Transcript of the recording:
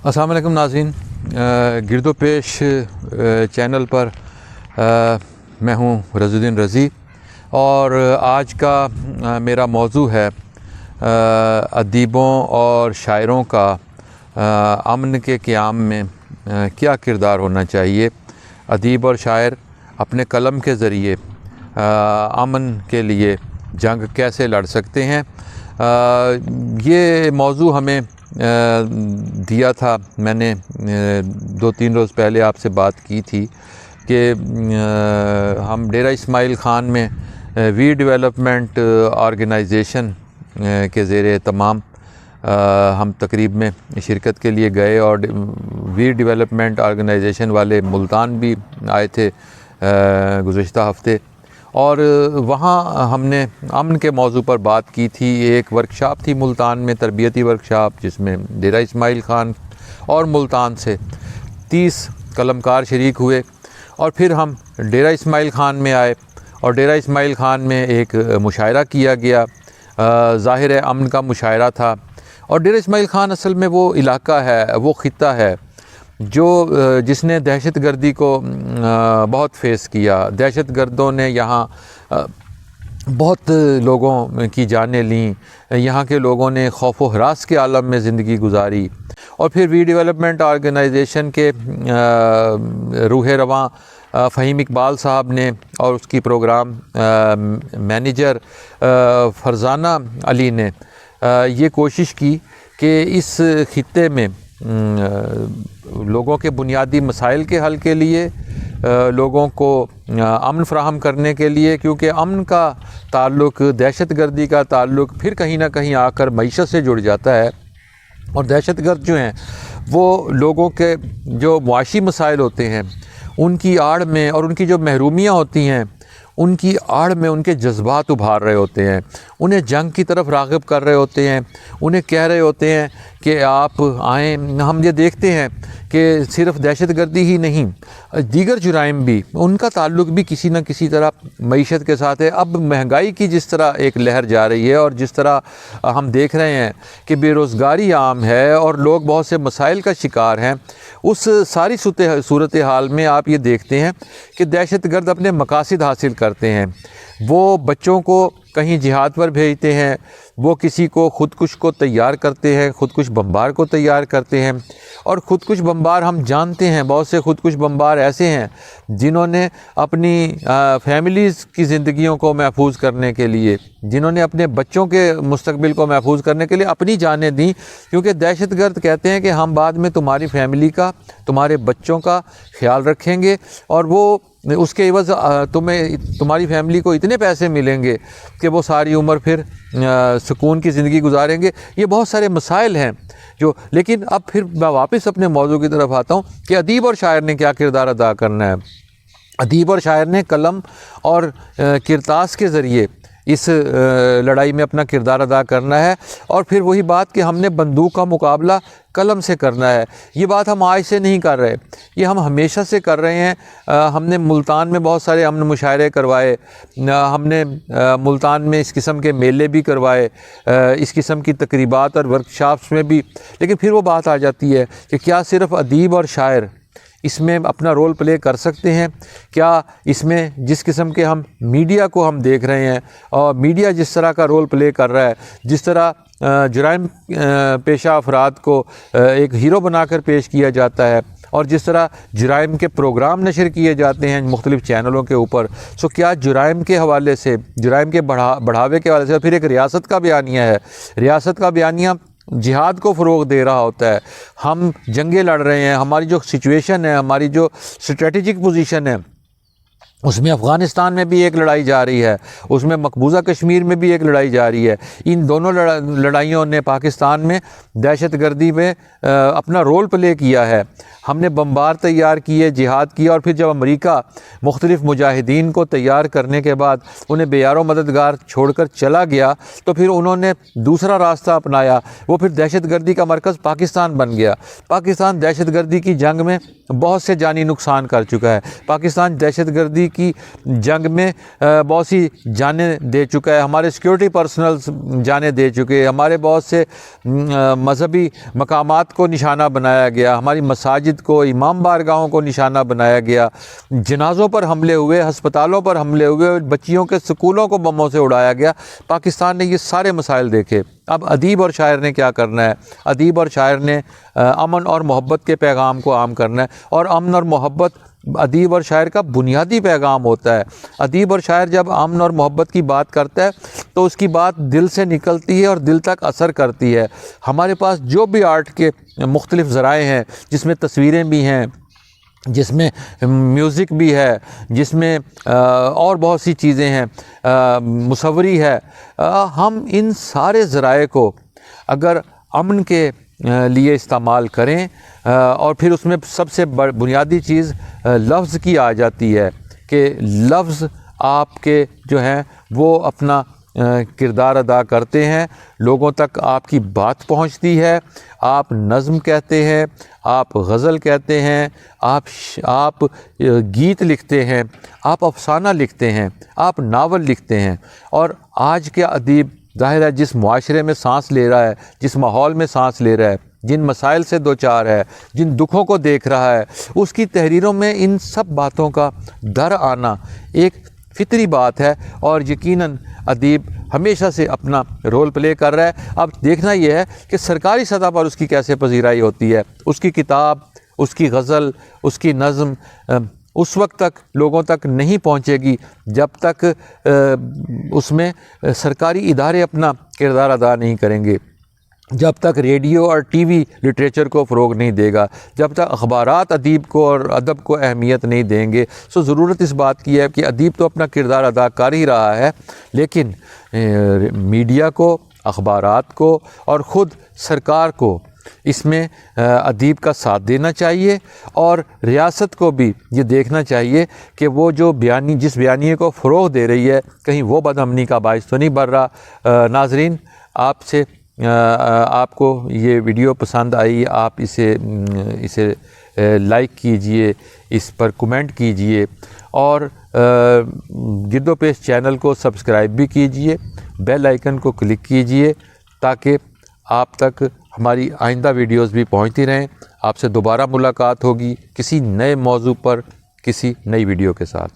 السلام علیکم ناظرین، گرد و پیش چینل پر میں ہوں رضی الدین رضی، اور آج کا میرا موضوع ہے ادیبوں اور شاعروں کا امن کے قیام میں کیا کردار ہونا چاہیے۔ ادیب اور شاعر اپنے قلم کے ذریعے امن کے لیے جنگ کیسے لڑ سکتے ہیں۔ یہ موضوع ہمیں دیا تھا، میں نے 2-3 روز پہلے آپ سے بات کی تھی کہ ہم ڈیرہ اسماعیل خان میں وی ڈیولپمنٹ آرگنائزیشن کے زیر اہتمام ہم تقریب میں شرکت کے لیے گئے، اور وی ڈیولپمنٹ آرگنائزیشن والے ملتان بھی آئے تھے گزشتہ ہفتے، اور وہاں ہم نے امن کے موضوع پر بات کی تھی۔ ایک ورکشاپ تھی ملتان میں، تربیتی ورکشاپ، جس میں ڈیرہ اسماعیل خان اور ملتان سے 30 قلمکار شریک ہوئے، اور پھر ہم ڈیرہ اسماعیل خان میں آئے، اور ڈیرہ اسماعیل خان میں ایک مشاعرہ کیا گیا، ظاہر امن کا مشاعرہ تھا۔ اور ڈیرہ اسماعیل خان اصل میں وہ علاقہ ہے، وہ خطہ ہے جس نے دہشت گردی کو بہت فیس کیا۔ دہشت گردوں نے یہاں بہت لوگوں کی جانیں لیں، یہاں کے لوگوں نے خوف و ہراس کے عالم میں زندگی گزاری، اور پھر وی ڈیولپمنٹ آرگنائزیشن کے روح رواں فہیم اقبال صاحب نے اور اس کی پروگرام مینیجر فرزانہ علی نے یہ کوشش کی کہ اس خطے میں لوگوں کے بنیادی مسائل کے حل کے لیے، لوگوں کو امن فراہم کرنے کے لیے، کیونکہ امن کا تعلق، دہشت گردی کا تعلق پھر کہیں نہ کہیں آ کر معیشت سے جڑ جاتا ہے، اور دہشت گرد جو ہیں وہ لوگوں کے جو معاشی مسائل ہوتے ہیں ان کی آڑ میں، اور ان کی جو محرومیاں ہوتی ہیں ان کی آڑ میں ان کے جذبات ابھار رہے ہوتے ہیں، انہیں جنگ کی طرف راغب کر رہے ہوتے ہیں، انہیں کہہ رہے ہوتے ہیں کہ آپ آئیں۔ ہم یہ دیکھتے ہیں کہ صرف دہشت گردی ہی نہیں، دیگر جرائم بھی، ان کا تعلق بھی کسی نہ کسی طرح معیشت کے ساتھ ہے۔ اب مہنگائی کی جس طرح ایک لہر جا رہی ہے، اور جس طرح ہم دیکھ رہے ہیں کہ بے روزگاری عام ہے اور لوگ بہت سے مسائل کا شکار ہیں، اس ساری صورتحال میں آپ یہ دیکھتے ہیں کہ دہشت گرد اپنے مقاصد حاصل کرتے ہیں۔ وہ بچوں کو کہیں جہاد پر بھیجتے ہیں، وہ کسی کو خودکش کو تیار کرتے ہیں، خودکش بمبار کو تیار کرتے ہیں، اور خودکش بمبار ہم جانتے ہیں، بہت سے خودکش بمبار ایسے ہیں جنہوں نے اپنی فیملیز کی زندگیوں کو محفوظ کرنے کے لیے، جنہوں نے اپنے بچوں کے مستقبل کو محفوظ کرنے کے لیے اپنی جانیں دیں، کیونکہ دہشت گرد کہتے ہیں کہ ہم بعد میں تمہاری فیملی کا، تمہارے بچوں کا خیال رکھیں گے، اور وہ اس کے عوض تمہاری فیملی کو اتنے پیسے ملیں گے کہ وہ ساری عمر پھر سکون کی زندگی گزاریں گے۔ یہ بہت سارے مسائل ہیں لیکن اب پھر میں واپس اپنے موضوع کی طرف آتا ہوں کہ ادیب اور شاعر نے کیا کردار ادا کرنا ہے۔ ادیب اور شاعر نے قلم اور کرتاس کے ذریعے اس لڑائی میں اپنا کردار ادا کرنا ہے، اور پھر وہی بات کہ ہم نے بندوق کا مقابلہ قلم سے کرنا ہے۔ یہ بات ہم آج سے نہیں کر رہے، یہ ہم ہمیشہ سے کر رہے ہیں۔ ہم نے ملتان میں بہت سارے امن مشاعرے کروائے، ہم نے ملتان میں اس قسم کے میلے بھی کروائے، اس قسم کی تقریبات اور ورکشاپس میں بھی، لیکن پھر وہ بات آ جاتی ہے کہ کیا صرف ادیب اور شاعر اس میں اپنا رول پلے کر سکتے ہیں؟ کیا اس میں جس قسم کے ہم میڈیا کو ہم دیکھ رہے ہیں، اور میڈیا جس طرح کا رول پلے کر رہا ہے، جس طرح جرائم پیشہ افراد کو ایک ہیرو بنا کر پیش کیا جاتا ہے، اور جس طرح جرائم کے پروگرام نشر کیے جاتے ہیں مختلف چینلوں کے اوپر، کیا جرائم کے حوالے سے، جرائم کے بڑھاوے کے حوالے سے، پھر ایک ریاست کا بیانیہ ہے، ریاست کا بیانیہ جہاد کو فروغ دے رہا ہوتا ہے، ہم جنگیں لڑ رہے ہیں، ہماری جو سچویشن ہے، ہماری جو اسٹریٹجک پوزیشن ہے، اس میں افغانستان میں بھی ایک لڑائی جا رہی ہے، اس میں مقبوضہ کشمیر میں بھی ایک لڑائی جا رہی ہے۔ ان دونوں لڑائیوں نے پاکستان میں دہشت گردی میں اپنا رول پلے کیا ہے۔ ہم نے بمبار تیار کیے، جہاد کیا، اور پھر جب امریکہ مختلف مجاہدین کو تیار کرنے کے بعد انہیں بے یار و مددگار چھوڑ کر چلا گیا، تو پھر انہوں نے دوسرا راستہ اپنایا، وہ پھر دہشت گردی کا مرکز پاکستان بن گیا۔ پاکستان دہشت گردی کی جنگ میں بہت سے جانی نقصان کر چکا ہے۔ پاکستان دہشت گردی کی جنگ میں بہت سی جانیں دے چکا ہے، ہمارے سیکیورٹی پرسنلز جانیں دے چکے، ہمارے بہت سے مذہبی مقامات کو نشانہ بنایا گیا، ہماری مساجد کو، امام بارگاہوں کو نشانہ بنایا گیا، جنازوں پر حملے ہوئے، ہسپتالوں پر حملے ہوئے، بچیوں کے سکولوں کو بموں سے اڑایا گیا۔ پاکستان نے یہ سارے مسائل دیکھے۔ اب ادیب اور شاعر نے کیا کرنا ہے؟ ادیب اور شاعر نے امن اور محبت کے پیغام کو عام کرنا ہے، اور امن اور محبت ادیب اور شاعر کا بنیادی پیغام ہوتا ہے۔ ادیب اور شاعر جب امن اور محبت کی بات کرتا ہے تو اس کی بات دل سے نکلتی ہے اور دل تک اثر کرتی ہے۔ ہمارے پاس جو بھی آرٹ کے مختلف ذرائع ہیں، جس میں تصویریں بھی ہیں، جس میں میوزک بھی ہے، جس میں اور بہت سی چیزیں ہیں، مصوری ہے، ہم ان سارے ذرائع کو اگر امن کے لیے استعمال کریں، اور پھر اس میں سب سے بنیادی چیز لفظ کی آ جاتی ہے کہ لفظ آپ کے جو ہیں وہ اپنا کردار ادا کرتے ہیں، لوگوں تک آپ کی بات پہنچتی ہے۔ آپ نظم کہتے ہیں، آپ غزل کہتے ہیں، آپ گیت لکھتے ہیں، آپ افسانہ لکھتے ہیں، آپ ناول لکھتے ہیں۔ اور آج کے ادیب ظاہر ہے جس معاشرے میں سانس لے رہا ہے، جس ماحول میں سانس لے رہا ہے، جن مسائل سے دوچار ہے، جن دکھوں کو دیکھ رہا ہے، اس کی تحریروں میں ان سب باتوں کا در آنا ایک فطری بات ہے، اور یقیناً ادیب ہمیشہ سے اپنا رول پلے کر رہا ہے۔ اب دیکھنا یہ ہے کہ سرکاری سطح پر اس کی کیسے پذیرائی ہوتی ہے۔ اس کی کتاب، اس کی غزل، اس کی نظم اس وقت تک لوگوں تک نہیں پہنچے گی جب تک اس میں سرکاری ادارے اپنا کردار ادا نہیں کریں گے، جب تک ریڈیو اور ٹی وی لٹریچر کو فروغ نہیں دے گا، جب تک اخبارات ادیب کو اور ادب کو اہمیت نہیں دیں گے۔ ضرورت اس بات کی ہے کہ ادیب تو اپنا کردار ادا کر ہی رہا ہے، لیکن میڈیا کو، اخبارات کو اور خود سرکار کو اس میں ادیب کا ساتھ دینا چاہیے، اور ریاست کو بھی یہ دیکھنا چاہیے کہ وہ جو جس بیانیے کو فروغ دے رہی ہے کہیں وہ بدامنی کا باعث تو نہیں بن رہا۔ ناظرین، آپ کو یہ ویڈیو پسند آئی، آپ اسے لائک کیجئے، اس پر کمنٹ کیجئے، اور گرد و پیش چینل کو سبسکرائب بھی کیجئے، بیل آئیکن کو کلک کیجئے تاکہ آپ تک ہماری آئندہ ویڈیوز بھی پہنچتی رہیں۔ آپ سے دوبارہ ملاقات ہوگی کسی نئے موضوع پر، کسی نئی ویڈیو کے ساتھ۔